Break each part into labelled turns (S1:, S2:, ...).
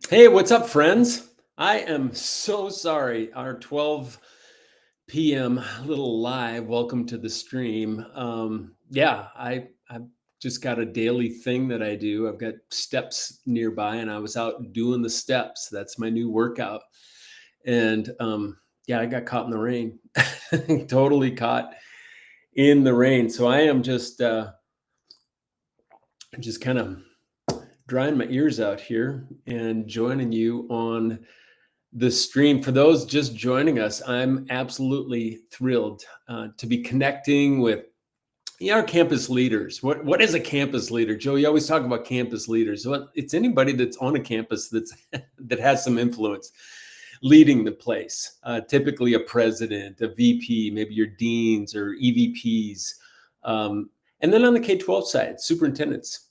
S1: Hey, what's up, friends? I am so sorry. Our 12 p.m. little live. Welcome to the stream. I've just got a daily thing that I do. I've got steps nearby, and I was out doing the steps. That's my new workout. And yeah, I got caught in the rain. Totally caught in the rain. So I am just kind of drying my ears out here and joining you on the stream. For those just joining us, I'm absolutely thrilled to be connecting with our campus leaders. What is a campus leader, Joe? You always talk about campus leaders. Well, it's anybody that's on a campus that has some influence leading the place. Typically, a president, a VP, maybe your deans or EVPs, and then on the K-12 side, superintendents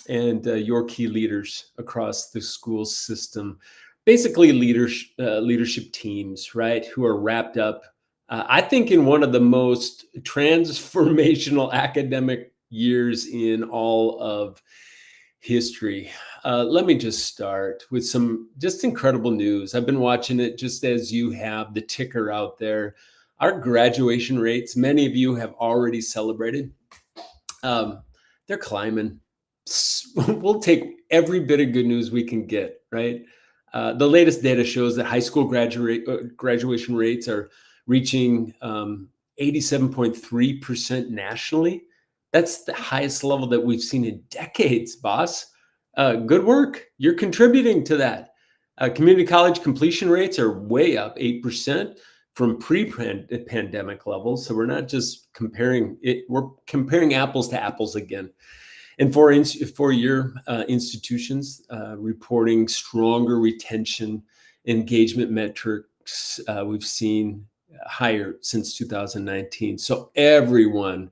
S1: and your key leaders across the school system. Basically, leadership teams, right, who are wrapped up, I think, in one of the most transformational academic years in all of history. Let me just start with some just incredible news. I've been watching it just as you have the ticker out there. Our graduation rates, many of you have already celebrated. They're climbing. We'll take every bit of good news we can get, right? The latest data shows that high school graduation rates are reaching 87.3% nationally. That's the highest level that we've seen in decades, boss. Good work. You're contributing to that. Community college completion rates are way up 8% from pre-pandemic levels. So we're not just comparing it, we're comparing apples to apples again. And four-year institutions reporting stronger retention engagement metrics we've seen higher since 2019. So everyone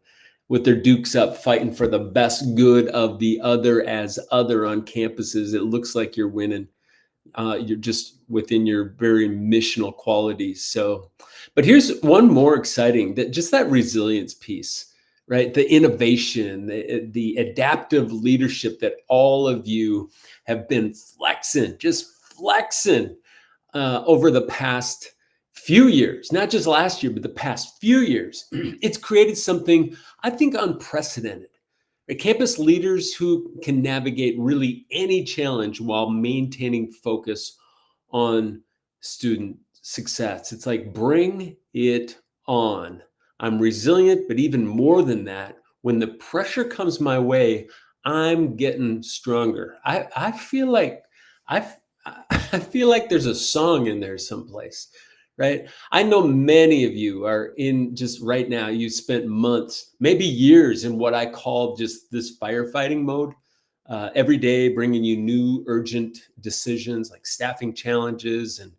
S1: with their dukes up fighting for the best good of the other as other on campuses, it looks like you're winning. You're just within your very missional qualities. So, but here's one more exciting, that resilience piece, right? The innovation, the adaptive leadership that all of you have been just flexing over the past few years, not just last year, but the past few years. It's created something, I think, unprecedented. Campus leaders who can navigate really any challenge while maintaining focus on student success. It's like, bring it on. I'm resilient, but even more than that, when the pressure comes my way, I'm getting stronger. I feel like I I feel like there's a song in there someplace, right? I know many of you are in just right now, you spent months, maybe years in what I call just this firefighting mode. Every day bringing you new urgent decisions like staffing challenges and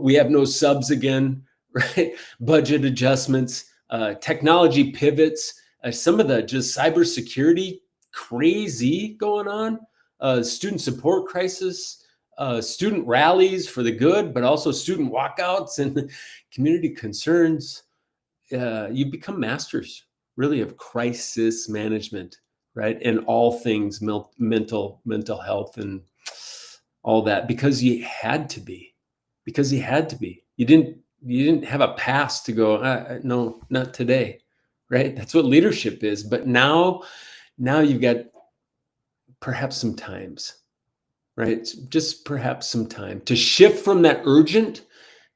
S1: we have no subs again, right? Budget adjustments, technology pivots, some of the just cybersecurity crazy going on, student support crisis, student rallies for the good, but also student walkouts and community concerns. You become masters, really, of crisis management, right? And all things mental health and all that because you had to be, because you had to be. You didn't have a pass to go. No, not today, right? That's what leadership is. But now you've got perhaps some times, right? Just perhaps some time to shift from that urgent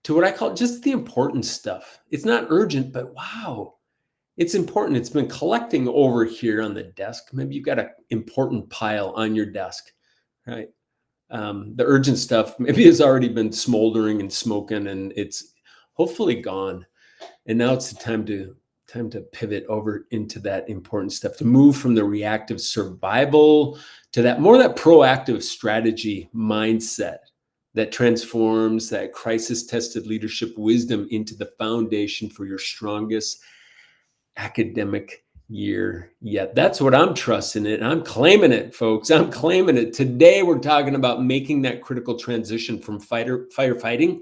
S1: to what I call just the important stuff. It's not urgent, but wow, it's important. It's been collecting over here on the desk. Maybe you've got an important pile on your desk, right? The urgent stuff maybe has already been smoldering and smoking, and it's hopefully gone. And now it's the time to pivot over into that important stuff, to move from the reactive survival to that proactive strategy mindset that transforms that crisis tested leadership wisdom into the foundation for your strongest academic year yet. That's what I'm trusting it. I'm claiming it, folks. I'm claiming it. Today, we're talking about making that critical transition from firefighting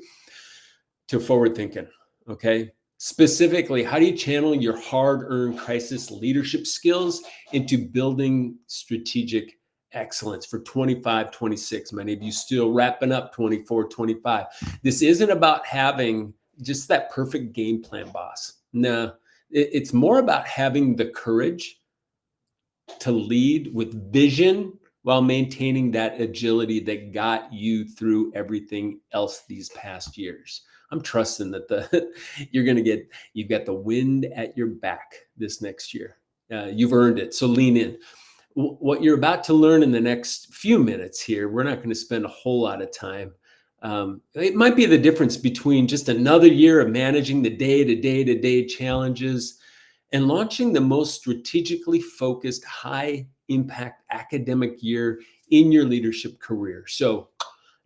S1: to forward thinking. Okay. Specifically, how do you channel your hard earned crisis leadership skills into building strategic excellence for 25, 26. Many of you still wrapping up 24, 25. This isn't about having just that perfect game plan, boss. No, it's more about having the courage to lead with vision while maintaining that agility that got you through everything else these past years. I'm trusting that you've got the wind at your back this next year. You've earned it. So lean in. What you're about to learn in the next few minutes here, we're not going to spend a whole lot of time. It might be the difference between just another year of managing the day-to-day challenges and launching the most strategically focused, high impact academic year in your leadership career. So,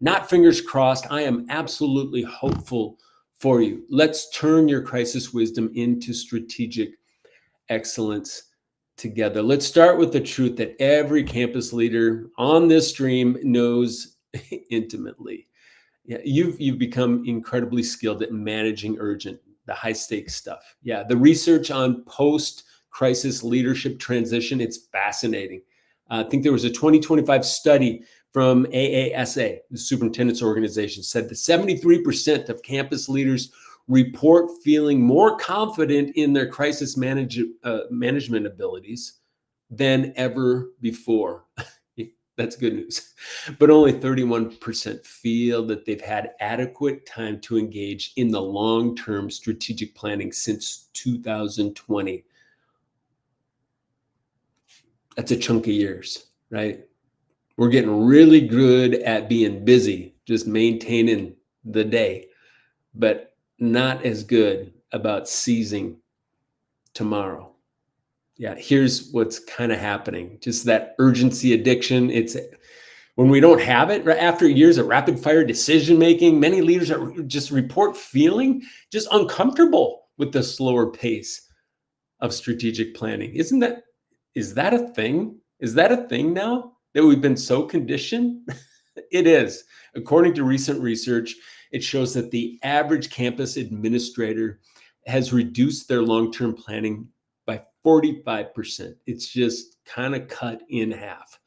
S1: not fingers crossed, I am absolutely hopeful for you. Let's turn your crisis wisdom into strategic excellence together. Let's start with the truth that every campus leader on this stream knows intimately. Yeah, you've become incredibly skilled at managing urgent, the high stakes stuff. Yeah, the research on post crisis leadership transition, it's fascinating. I think there was a 2025 study from AASA, the superintendent's organization, said that 73% of campus leaders report feeling more confident in their crisis management abilities than ever before. That's good news. But only 31% feel that they've had adequate time to engage in the long-term strategic planning since 2020. That's a chunk of years, right? We're getting really good at being busy, just maintaining the day, but not as good about seizing tomorrow. Yeah, here's what's kind of happening. Just that urgency addiction. It's when we don't have it, right after years of rapid fire decision making, many leaders are just report feeling just uncomfortable with the slower pace of strategic planning. Is that a thing? Is that a thing now that we've been so conditioned? It is. According to recent research, it shows that the average campus administrator has reduced their long-term planning by 45%. It's just kind of cut in half.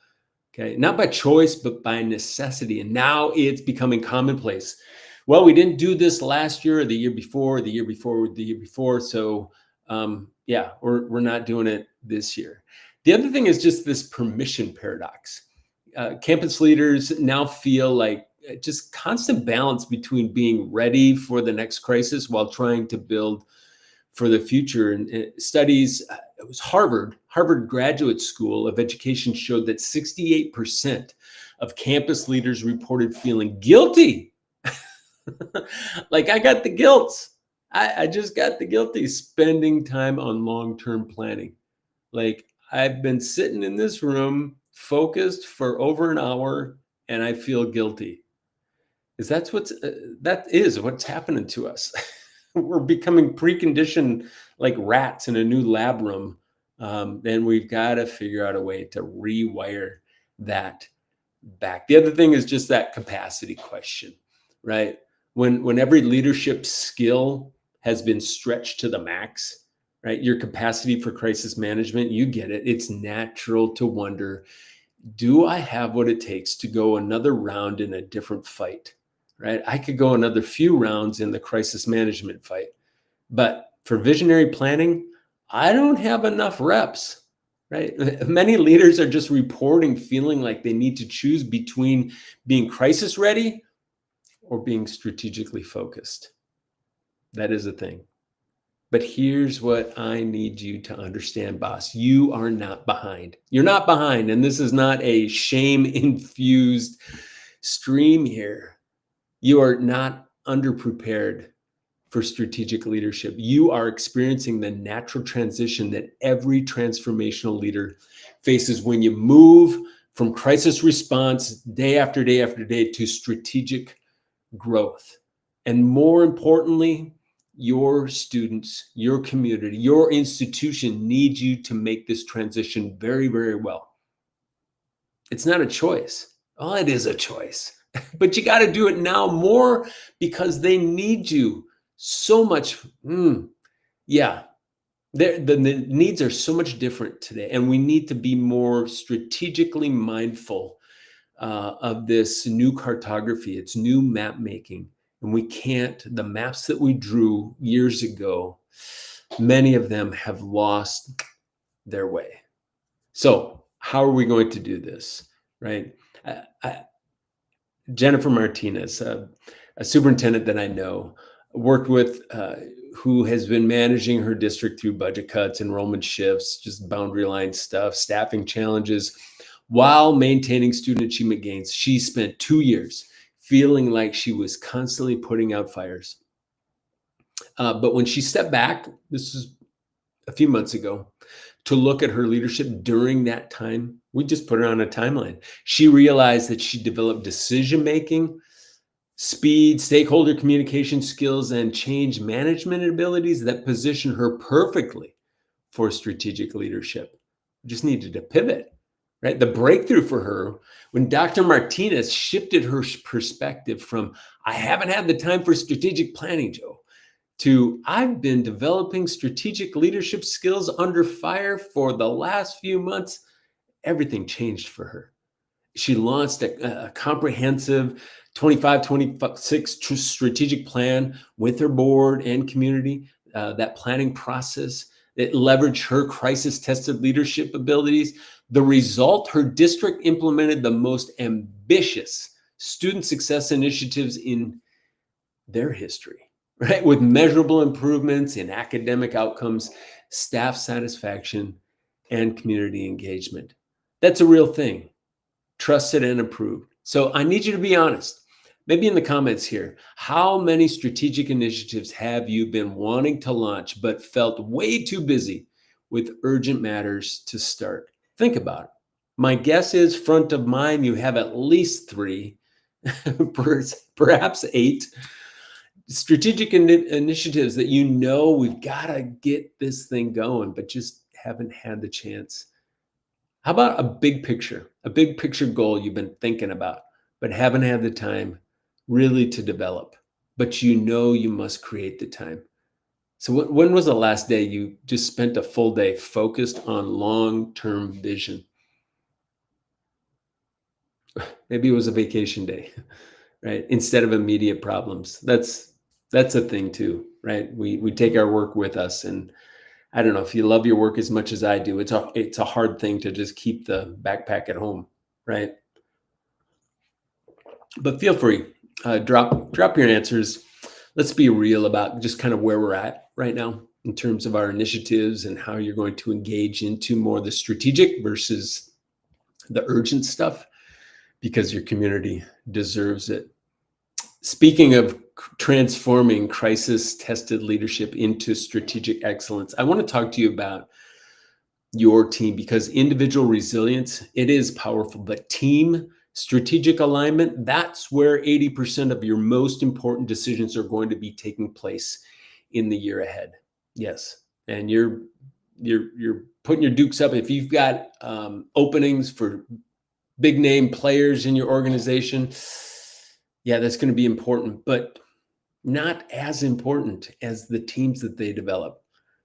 S1: Okay, not by choice, but by necessity. And now it's becoming commonplace. Well, we didn't do this last year or the year before, the year before, the year before. So yeah, we're not doing it this year. The other thing is just this permission paradox. Campus leaders now feel like just constant balance between being ready for the next crisis while trying to build for the future. And studies, it was Harvard Graduate School of Education showed that 68% of campus leaders reported feeling guilty. Like I got the guilt. I just got the guilty spending time on long-term planning. Like I've been sitting in this room focused for over an hour and I feel guilty. That is what's happening to us. We're becoming preconditioned like rats in a new lab room. Then we've got to figure out a way to rewire that back. The other thing is just that capacity question, right? When every leadership skill has been stretched to the max, right? Your capacity for crisis management, you get it. It's natural to wonder, do I have what it takes to go another round in a different fight? Right? I could go another few rounds in the crisis management fight, but for visionary planning, I don't have enough reps, right? Many leaders are just reporting feeling like they need to choose between being crisis ready or being strategically focused. That is a thing. But here's what I need you to understand, boss. You are not behind. You're not behind. And this is not a shame-infused stream here. You are not underprepared for strategic leadership. You are experiencing the natural transition that every transformational leader faces when you move from crisis response day after day after day to strategic growth. And more importantly, your students, your community, your institution needs you to make this transition very, very well. It's not a choice. Oh, it is a choice. But you got to do it now more because they need you so much. Yeah, The needs are so much different today, and we need to be more strategically mindful of this new cartography. It's new map making, and we can't. The maps that we drew years ago, many of them have lost their way. So, how are we going to do this? Right? Jennifer Martinez, a superintendent that I know, worked with, who has been managing her district through budget cuts, enrollment shifts, just boundary line stuff, staffing challenges, while maintaining student achievement gains. She spent 2 years feeling like she was constantly putting out fires. But when she stepped back, this is a few months ago, to look at her leadership during that time, we just put her on a timeline. She realized that she developed decision making, speed, stakeholder communication skills, and change management abilities that position her perfectly for strategic leadership. Just needed to pivot, right? The breakthrough for her when Dr. Martinez shifted her perspective from, I haven't had the time for strategic planning, Joe, to I've been developing strategic leadership skills under fire for the last few months. Everything changed for her. She launched a comprehensive 25-26 strategic plan with her board and community. That planning process, it leveraged her crisis tested leadership abilities. The result, her district implemented the most ambitious student success initiatives in their history, right? With measurable improvements in academic outcomes, staff satisfaction, and community engagement. That's a real thing. Trusted and approved. So I need you to be honest. Maybe in the comments here, how many strategic initiatives have you been wanting to launch but felt way too busy with urgent matters to start? Think about it. My guess is front of mind, you have at least 3, perhaps 8 strategic initiatives that you know we've got to get this thing going, but just haven't had the chance. How about a big picture goal you've been thinking about, but haven't had the time really to develop, but you know you must create the time. So when was the last day you just spent a full day focused on long-term vision? Maybe it was a vacation day, right? Instead of immediate problems. That's a thing too, right? We take our work with us, and I don't know if you love your work as much as I do. It's a hard thing to just keep the backpack at home, right? But feel free, drop your answers. Let's be real about just kind of where we're at right now in terms of our initiatives and how you're going to engage into more the strategic versus the urgent stuff, because your community deserves it. Speaking of transforming crisis tested leadership into strategic excellence, I want to talk to you about your team, because individual resilience, it is powerful, but team strategic alignment, that's where 80% of your most important decisions are going to be taking place in the year ahead. Yes. And you're putting your dukes up. If you've got openings for big name players in your organization, yeah, that's going to be important, but not as important as the teams that they develop.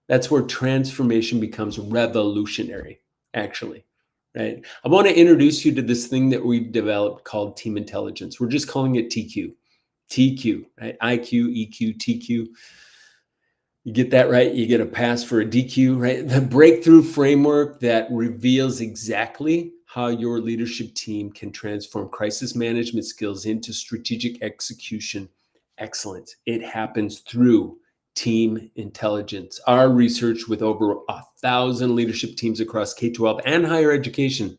S1: That's where transformation becomes revolutionary, actually, right? I want to introduce you to this thing that we've developed called team intelligence. We're just calling it TQ. TQ, right? IQ, EQ, TQ. You get that right, you get a pass for a DQ, right? The breakthrough framework that reveals exactly how your leadership team can transform crisis management skills into strategic execution excellence. It happens through team intelligence. Our research with over 1,000 leadership teams across K-12 and higher education,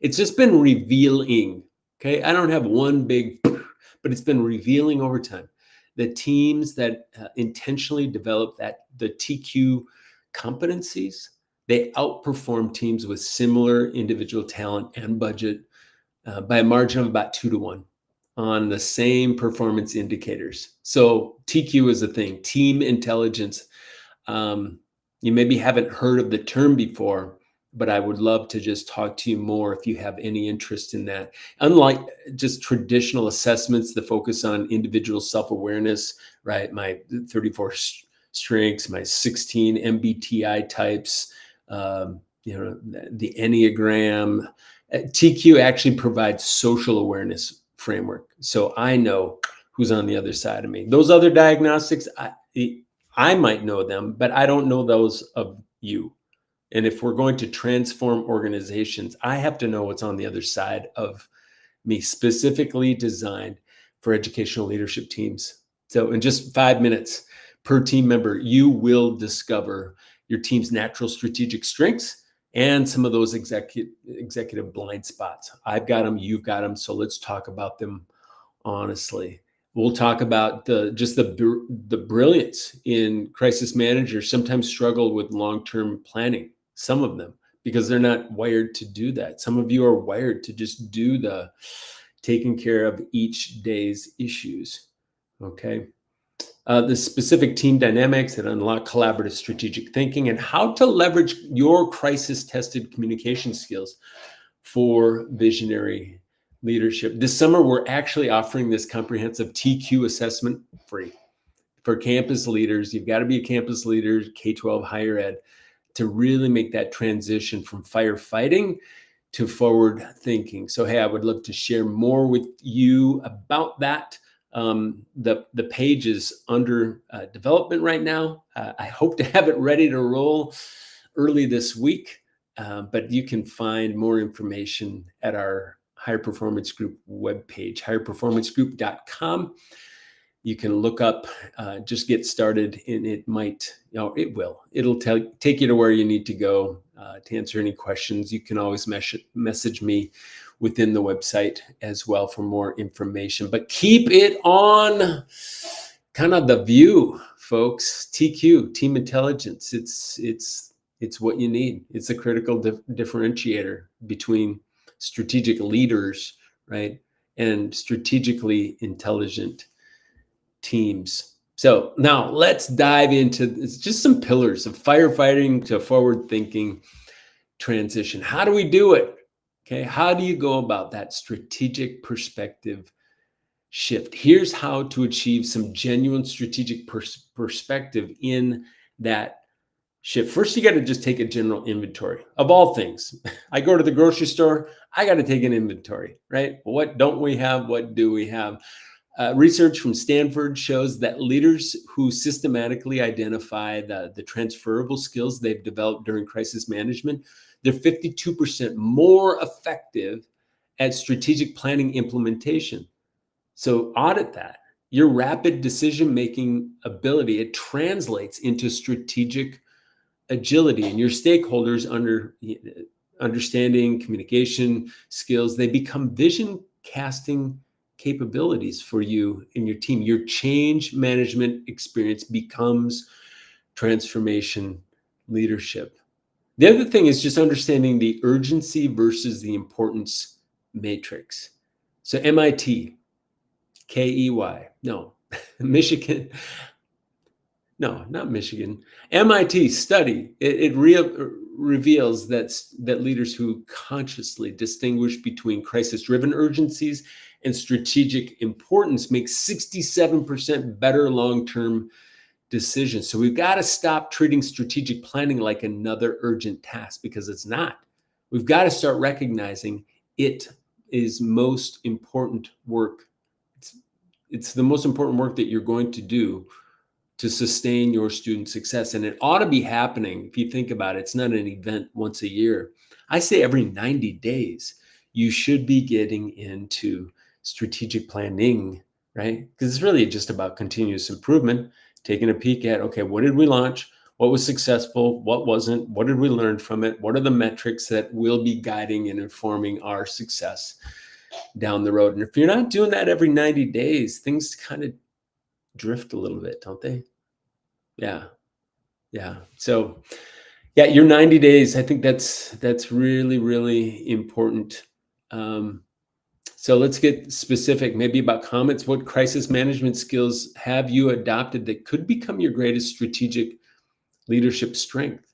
S1: it's just been revealing, okay? I don't have one big, but it's been revealing over time. The teams that intentionally develop the TQ competencies, they outperform teams with similar individual talent and budget by a margin of about 2-1 on the same performance indicators. So TQ is a thing, team intelligence. You maybe haven't heard of the term before, but I would love to just talk to you more if you have any interest in that. Unlike just traditional assessments that focus on individual self-awareness, right? My 34 strengths, my 16 MBTI types, the Enneagram. TQ actually provides social awareness framework. So I know who's on the other side of me. Those other diagnostics, I might know them, but I don't know those of you. And if we're going to transform organizations, I have to know what's on the other side of me, specifically designed for educational leadership teams. So in just 5 minutes per team member, you will discover your team's natural strategic strengths and some of those executive blind spots. I've got them, you've got them. So let's talk about them honestly. We'll talk about the brilliance in crisis managers sometimes struggle with long-term planning, some of them, because they're not wired to do that. Some of you are wired to just do the taking care of each day's issues. Okay. The specific team dynamics that unlock collaborative strategic thinking and how to leverage your crisis tested communication skills for visionary leadership. This summer, we're actually offering this comprehensive TQ assessment free for campus leaders. You've got to be a campus leader, K-12 higher ed, to really make that transition from firefighting to forward thinking. So, hey, I would love to share more with you about that. The page is under development right now. I hope to have it ready to roll early this week, but you can find more information at our Higher Performance Group webpage, higherperformancegroup.com. You can look up, just get started, and it'll take you to where you need to go to answer any questions. You can always message me within the website as well for more information, but keep it on kind of the view, folks. TQ, team intelligence. It's what you need. It's a critical differentiator between strategic leaders, right, and strategically intelligent teams. So now let's dive into just some pillars of firefighting to forward thinking transition. How do we do it? Okay. How do you go about that strategic perspective shift? Here's how to achieve some genuine strategic perspective in that shift. First, you got to just take a general inventory of all things. I go to the grocery store, I got to take an inventory, right? What don't we have? What do we have? Research from Stanford shows that leaders who systematically identify the transferable skills they've developed during crisis management, they're 52% more effective at strategic planning implementation. So audit that. Your rapid decision-making ability, it translates into strategic agility, and your stakeholders understanding communication skills, they become vision casting capabilities for you and your team. Your change management experience becomes transformation leadership. The other thing is just understanding the urgency versus the importance matrix. So MIT, KEY, no, Michigan, no, not Michigan. MIT study, it reveals that leaders who consciously distinguish between crisis-driven urgencies and strategic importance make 67% better long-term decisions. So we've got to stop treating strategic planning like another urgent task, because it's not. We've got to start recognizing it is most important work. It's the most important work that you're going to do to sustain your student success. And it ought to be happening. If you think about it, it's not an event once a year. I say every 90 days, you should be getting into strategic planning, right? Because it's really just about continuous improvement, taking a peek at, okay, what did we launch? What was successful? What wasn't? What did we learn from it? What are the metrics that will be guiding and informing our success down the road? And if you're not doing that every 90 days, things kind of drift a little bit, don't they? Yeah. So yeah, your 90 days, I think that's really, really important. So let's get specific, maybe about comments. What crisis management skills have you adopted that could become your greatest strategic leadership strength?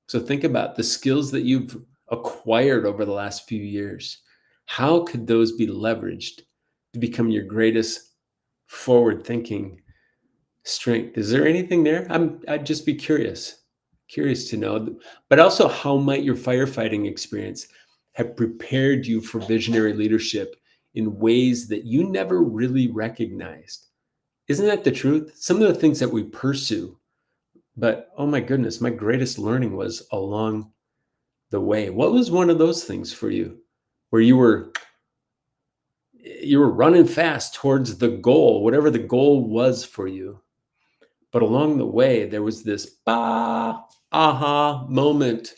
S1: So think about the skills that you've acquired over the last few years. How could those be leveraged to become your greatest forward thinking Strength. Is there anything there? I'd just be curious to know. But also, how might your firefighting experience have prepared you for visionary leadership in ways that you never really recognized? Isn't that the truth? Some of the things that we pursue, but oh my goodness, my greatest learning was along the way. What was one of those things for you, where you were running fast towards the goal, whatever the goal was for you, but along the way there was this aha moment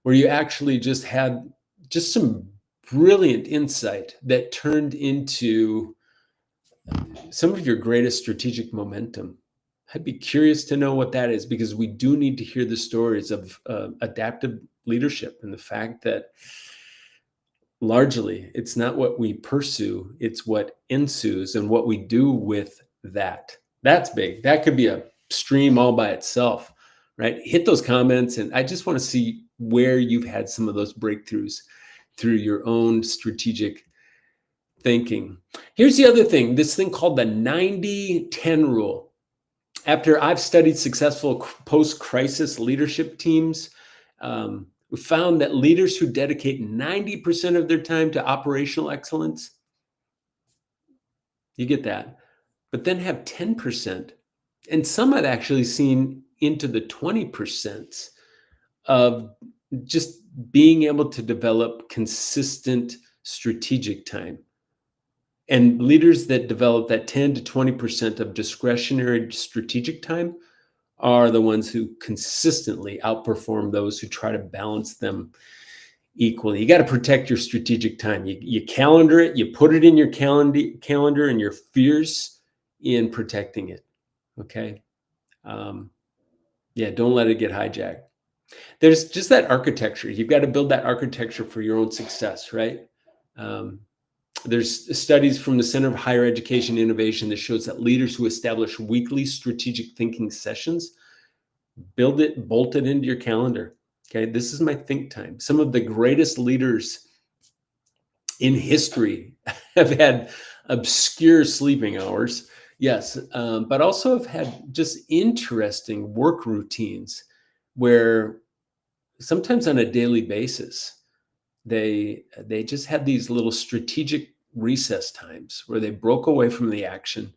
S1: where you actually just had just some brilliant insight that turned into some of your greatest strategic momentum. I'd be curious to know what that is, because we do need to hear the stories of adaptive leadership and the fact that largely it's not what we pursue, it's what ensues and what we do with that. That's big. That could be a stream all by itself, right? Hit those comments, and I just want to see where you've had some of those breakthroughs through your own strategic thinking. Here's the other thing, this thing called the 90-10 rule. After I've studied successful post-crisis leadership teams, we found that leaders who dedicate 90% of their time to operational excellence, you get that, but then have 10%, and some I've actually seen into the 20% of just being able to develop consistent strategic time. And leaders that develop that 10 to 20% of discretionary strategic time are the ones who consistently outperform those who try to balance them equally. You got to protect your strategic time. You calendar it, you put it in your calendar, and you're fierce in protecting it. Okay. Yeah, don't let it get hijacked. There's just that architecture. You've got to build that architecture for your own success, right? There's studies from the Center of Higher Education Innovation that shows that leaders who establish weekly strategic thinking sessions, bolt it into your calendar. Okay, this is my think time. Some of the greatest leaders in history have had obscure sleeping hours, yes, but also have had just interesting work routines where sometimes on a daily basis, they just had these little strategic recess times where they broke away from the action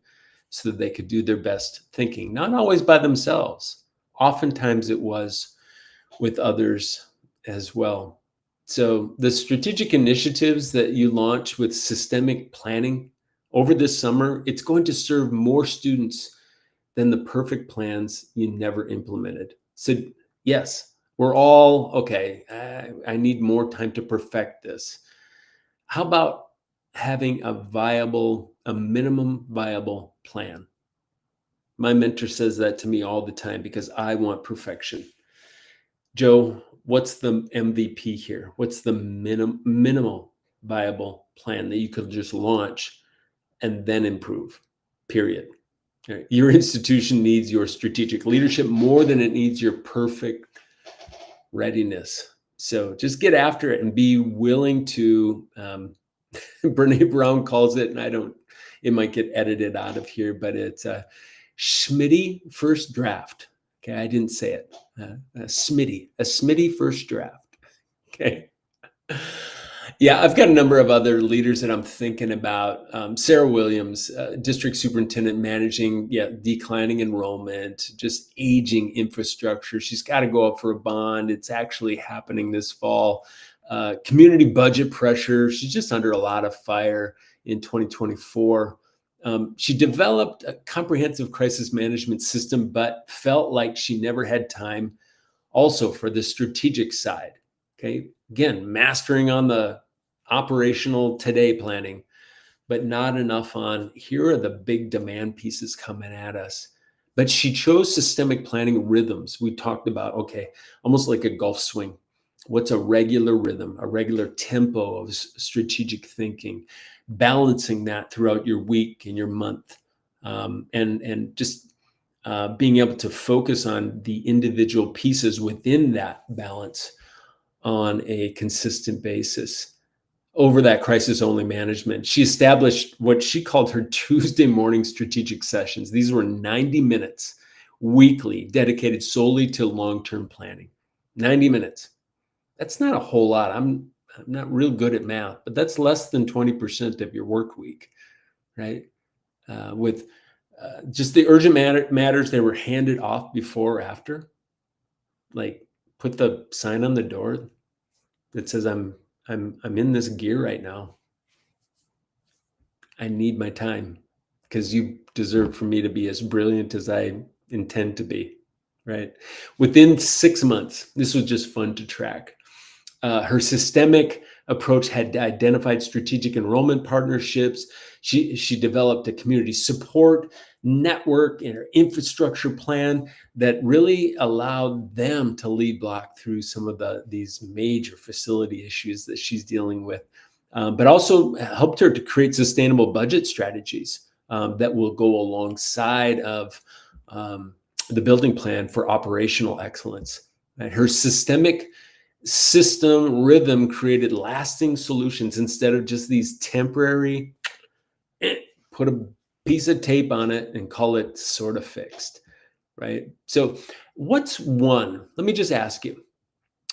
S1: so that they could do their best thinking, not always by themselves. Oftentimes it was with others as well. So the strategic initiatives that you launch with systemic planning over this summer, it's going to serve more students than the perfect plans you never implemented. So yes, we're all okay. I need more time to perfect this. How about having a minimum viable plan? My mentor says that to me all the time because I want perfection. Joe, what's the MVP here? What's the minimal viable plan that you could just launch and then improve? Period. Right. Your institution needs your strategic leadership more than it needs your perfect readiness. So just get after it and be willing to, Brene Brown calls it, and it might get edited out of here, but it's a Schmitty first draft. Okay, I didn't say it. A Smitty first draft. Okay. Yeah, I've got a number of other leaders that I'm thinking about. Sarah Williams, district superintendent, managing declining enrollment, just aging infrastructure. She's got to go up for a bond. It's actually happening this fall. Community budget pressure. She's just under a lot of fire in 2024. She developed a comprehensive crisis management system, but felt like she never had time also for the strategic side. Okay. Again, mastering on the operational today planning, but not enough on here are the big demand pieces coming at us. But she chose systemic planning rhythms. We talked about, okay, almost like a golf swing. What's a regular rhythm, a regular tempo of strategic thinking, balancing that throughout your week and your month, and just being able to focus on the individual pieces within that balance on a consistent basis. over that crisis only management. She established what she called her Tuesday morning strategic sessions. These were 90 minutes weekly dedicated solely to long-term planning. 90 minutes. That's not a whole lot. I'm not real good at math, but that's less than 20% of your work week, right? With just the urgent matters, they were handed off before or after. Like, put the sign on the door that says I'm in this gear right now. I need my time because you deserve for me to be as brilliant as I intend to be, right? Within 6 months, this was just fun to track. Her systemic approach had identified strategic enrollment partnerships. She developed a community support network and her infrastructure plan that really allowed them to lead block through some of these major facility issues that she's dealing with, but also helped her to create sustainable budget strategies that will go alongside of the building plan for operational excellence. Right? Her systemic system rhythm created lasting solutions instead of just these temporary, put a piece of tape on it and call it sort of fixed, right? So let me just ask you,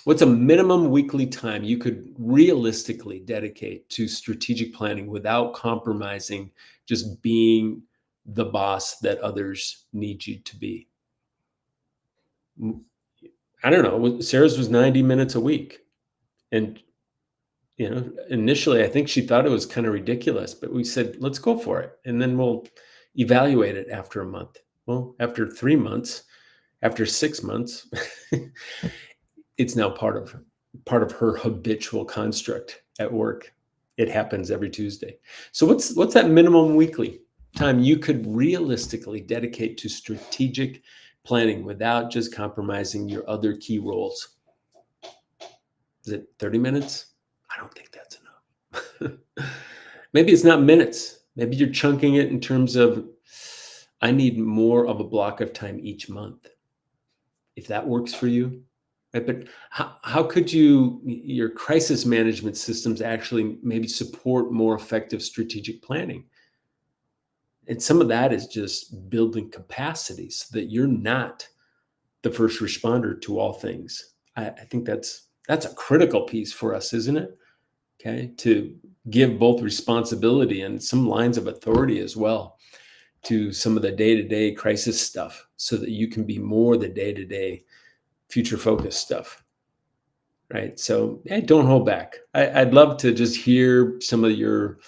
S1: what's a minimum weekly time you could realistically dedicate to strategic planning without compromising just being the boss that others need you to be? I don't know. Sarah's was 90 minutes a week. And, initially, I think she thought it was kind of ridiculous, but we said, let's go for it. And then we'll evaluate it after a month. Well, after 3 months, after 6 months, it's now part of her habitual construct at work. It happens every Tuesday. So what's that minimum weekly time you could realistically dedicate to strategic planning without just compromising your other key roles? Is it 30 minutes? I don't think that's enough. Maybe it's not minutes. Maybe you're chunking it in terms of, I need more of a block of time each month. If that works for you, right? But how could your crisis management systems actually maybe support more effective strategic planning? And some of that is just building capacity so that you're not the first responder to all things. I think that's a critical piece for us, isn't it? Okay, to give both responsibility and some lines of authority as well to some of the day-to-day crisis stuff so that you can be more the day-to-day future focused stuff, right? So don't hold back. I'd love to just hear some of your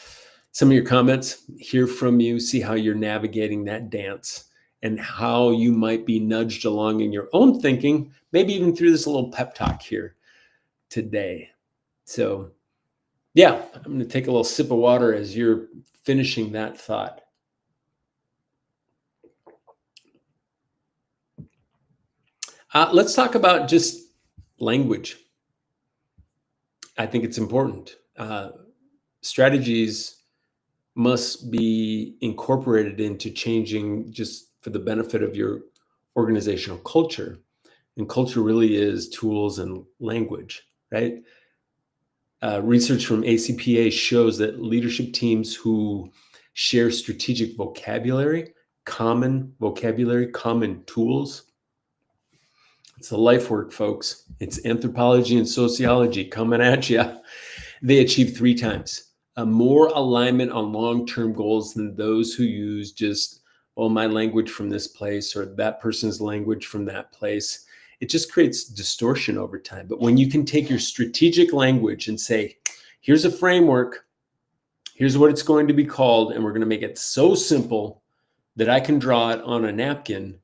S1: comments, hear from you, see how you're navigating that dance and how you might be nudged along in your own thinking, maybe even through this little pep talk here today. So yeah, I'm going to take a little sip of water as you're finishing that thought. Let's talk about just language. I think it's important. Strategies must be incorporated into changing just for the benefit of your organizational culture. And culture really is tools and language, right? Research from ACPA shows that leadership teams who share strategic vocabulary, common tools. It's the life work, folks. It's anthropology and sociology coming at you. They achieve 3 times more alignment on long-term goals than those who use just, my language from this place or that person's language from that place. It just creates distortion over time. But when you can take your strategic language and say, here's a framework, here's what it's going to be called, and we're going to make it so simple that I can draw it on a napkin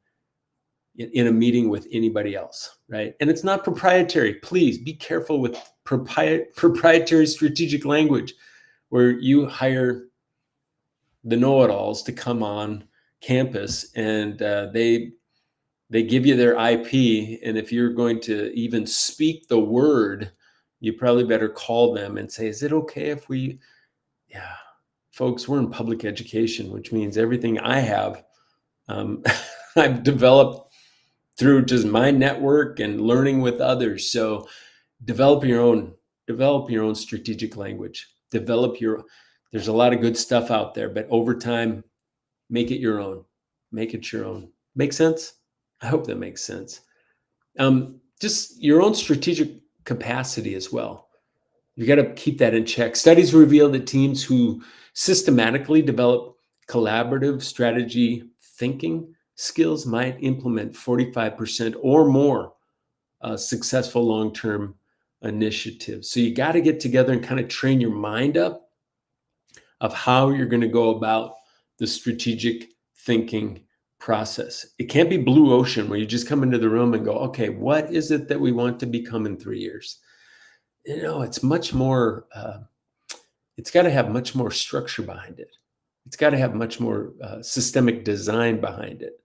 S1: in a meeting with anybody else, right? And it's not proprietary. Please be careful with proprietary strategic language where you hire the know-it-alls to come on campus and they give you their IP. And if you're going to even speak the word, you probably better call them and say, is it okay if folks, we're in public education, which means everything I have, I've developed through just my network and learning with others. So develop your own strategic language. develop there's a lot of good stuff out there, but over time, make it your own. Make it your own. Make sense? I hope that makes sense. Just your own strategic capacity as well. You got to keep that in check. Studies reveal that teams who systematically develop collaborative strategy thinking skills might implement 45% or more successful long-term initiatives. So you got to get together and kind of train your mind up of how you're going to go about the strategic thinking process. It can't be blue ocean where you just come into the room and go, okay, what is it that we want to become in 3 years? It's much more, it's got to have much more structure behind it. It's got to have much more systemic design behind it.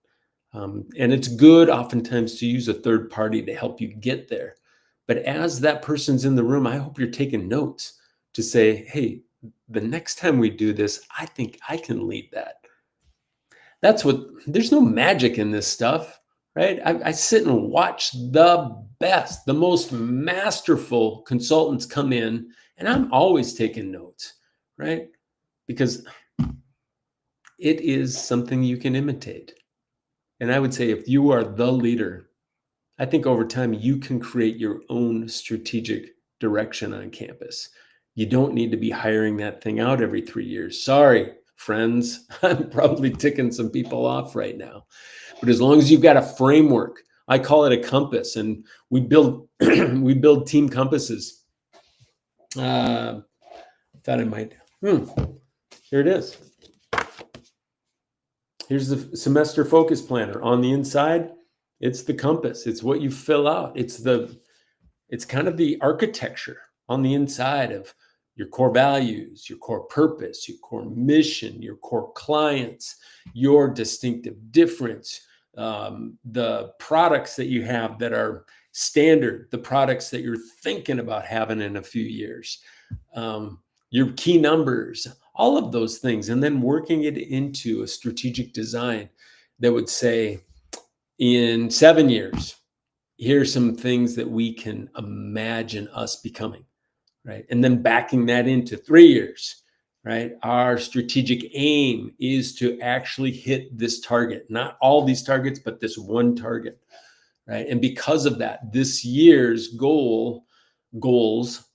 S1: And it's good oftentimes to use a third party to help you get there. But as that person's in the room, I hope you're taking notes to say, hey, the next time we do this, I think I can lead that. There's no magic in this stuff, right? I sit and watch the best, the most masterful consultants come in, and I'm always taking notes, right? Because it is something you can imitate. And I would say if you are the leader, I think over time you can create your own strategic direction on campus. You don't need to be hiring that thing out every 3 years. Sorry, friends, I'm probably ticking some people off right now. But as long as you've got a framework, I call it a compass, and we build we build team compasses. Thought I might. Here it is. Here's the semester focus planner. On the inside, it's the compass. It's what you fill out. It's kind of the architecture on the inside of your core values, your core purpose, your core mission, your core clients, your distinctive difference, the products that you have that are standard, the products that you're thinking about having in a few years, your key numbers, all of those things, and then working it into a strategic design that would say, in 7 years, here's some things that we can imagine us becoming, right? And then backing that into 3 years, right? Our strategic aim is to actually hit this target, not all these targets, but this one target, right? And because of that, this year's goals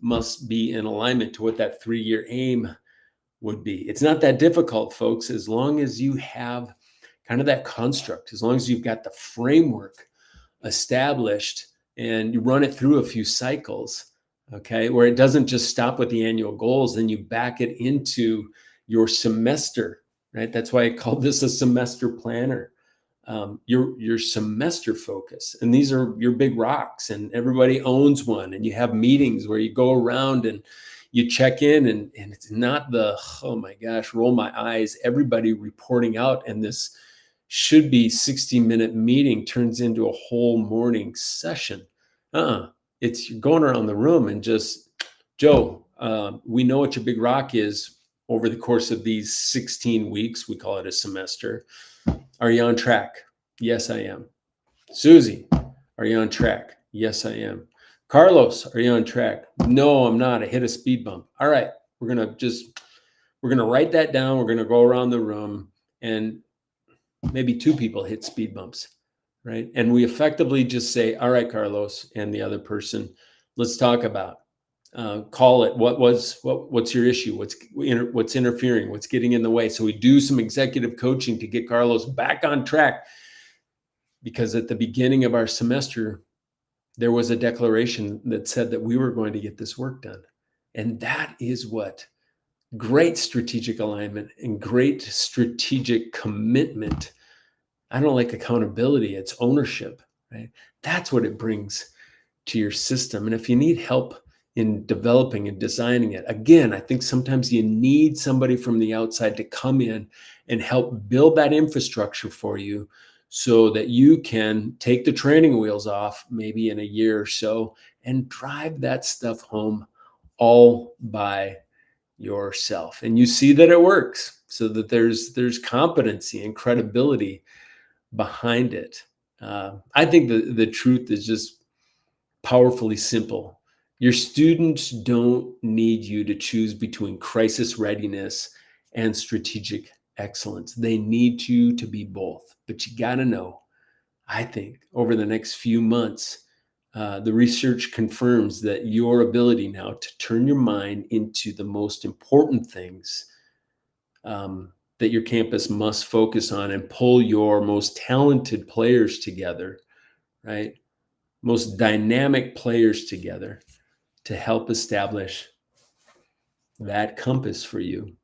S1: must be in alignment to what that 3-year aim would be. It's not that difficult, folks, as long as you have kind of that construct, as long as you've got the framework established and you run it through a few cycles, okay, where it doesn't just stop with the annual goals, then you back it into your semester, right? That's why I call this a semester planner. Your semester focus, and these are your big rocks, and everybody owns one, and you have meetings where you go around and you check in, and it's not the, oh my gosh, roll my eyes, everybody reporting out, and this should be 60-minute meeting turns into a whole morning session. It's you're going around the room and just, Joe, we know what your big rock is over the course of these 16 weeks. We call it a semester. Are you on track? Yes, I am. Susie, are you on track? Yes, I am. Carlos, are you on track? No, I'm not. I hit a speed bump. All right, we're gonna write that down. We're gonna go around the room, and maybe 2 people hit speed bumps, right? And we effectively just say, all right, Carlos, and the other person, let's talk about, call it, what's your issue? What's interfering? What's getting in the way? So we do some executive coaching to get Carlos back on track, because at the beginning of our semester, there was a declaration that said that we were going to get this work done. And that is what great strategic alignment and great strategic commitment. I don't like accountability, it's ownership, right? That's what it brings to your system. And if you need help in developing and designing it, again, I think sometimes you need somebody from the outside to come in and help build that infrastructure for you so that you can take the training wheels off maybe in a year or so and drive that stuff home all by yourself. And you see that it works, so that there's competency and credibility behind it. I think the truth is just powerfully simple. Your students don't need you to choose between crisis readiness and strategic excellence. They need you to be both. But you got to know, I think, over the next few months, the research confirms that your ability now to turn your mind into the most important things that your campus must focus on and pull your most talented players together, right? Most dynamic players together to help establish that compass for you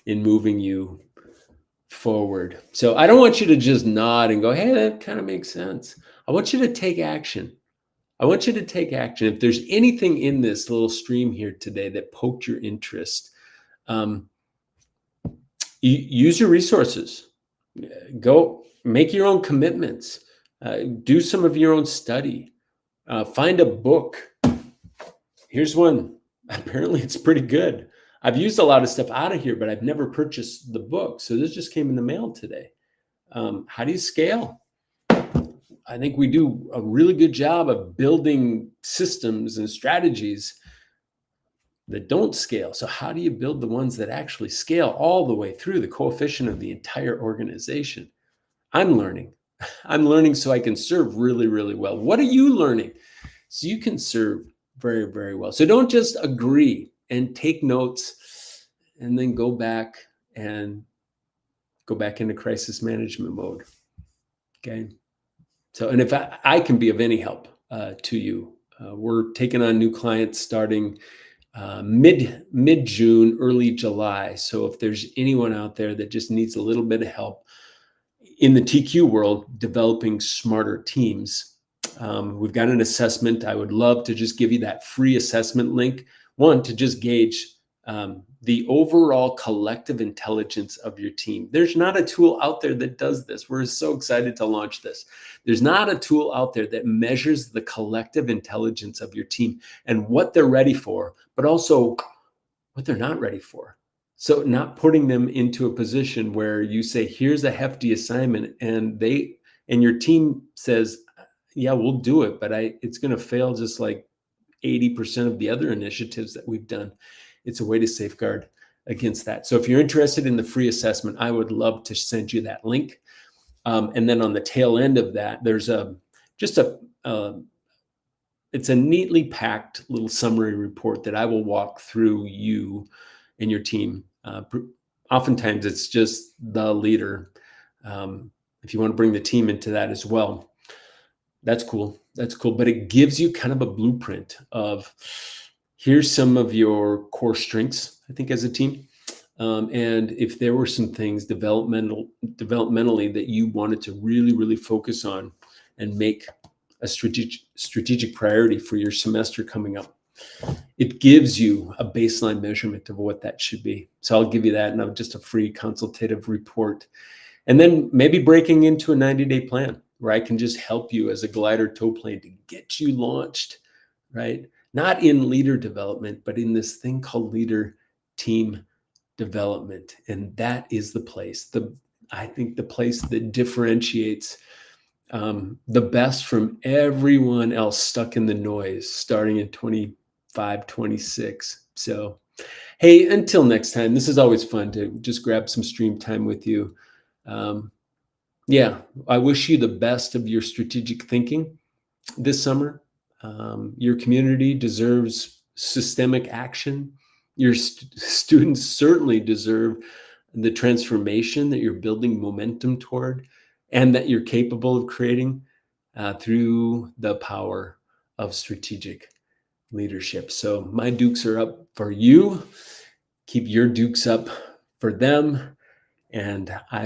S1: in moving you forward. So I don't want you to just nod and go, hey, that kind of makes sense. I want you to take action. I want you to take action. If there's anything in this little stream here today that poked your interest, um, use your resources. Go make your own commitments. Do some of your own study. Find a book. Here's one. Apparently, it's pretty good. I've used a lot of stuff out of here, but I've never purchased the book. So this just came in the mail today. How do you scale? I think we do a really good job of building systems and strategies that don't scale. So how do you build the ones that actually scale all the way through the coefficient of the entire organization? I'm learning. I'm learning so I can serve really, really well. What are you learning? So you can serve very, very well. So don't just agree and take notes and then go back into crisis management mode. Okay. So, and if I can be of any help to you, we're taking on new clients starting mid June, early July. So if there's anyone out there that just needs a little bit of help in the TQ world, developing smarter teams, we've got an assessment. I would love to just give you that free assessment link. One, to just gauge the overall collective intelligence of your team. There's not a tool out there that does this. We're so excited to launch this. There's not a tool out there that measures the collective intelligence of your team and what they're ready for, but also what they're not ready for. So not putting them into a position where you say, here's a hefty assignment, and your team says, yeah, we'll do it, but it's going to fail just like 80% of the other initiatives that we've done. It's a way to safeguard against that. So if you're interested in the free assessment, I would love to send you that link. And then on the tail end of that, there's it's a neatly packed little summary report that I will walk through you and your team. Oftentimes it's just the leader. If you want to bring the team into that as well, that's cool. That's cool. But it gives you kind of a blueprint of here's some of your core strengths, I think, as a team. And if there were some things developmentally that you wanted to really, really focus on and make a strategic priority for your semester coming up, it gives you a baseline measurement of what that should be. So I'll give you that, and just a free consultative report. And then maybe breaking into a 90-day plan where I can just help you as a glider tow plane to get you launched, right? Not in leader development, but in this thing called leader team development. And that is the place, I think the place that differentiates the best from everyone else stuck in the noise starting in 25, 26. So, hey, until next time, this is always fun to just grab some stream time with you. Yeah, I wish you the best of your strategic thinking this summer. Your community deserves systemic action. Your students certainly deserve the transformation that you're building momentum toward and that you're capable of creating through the power of strategic leadership. So my dukes are up for you. Keep your dukes up for them. And I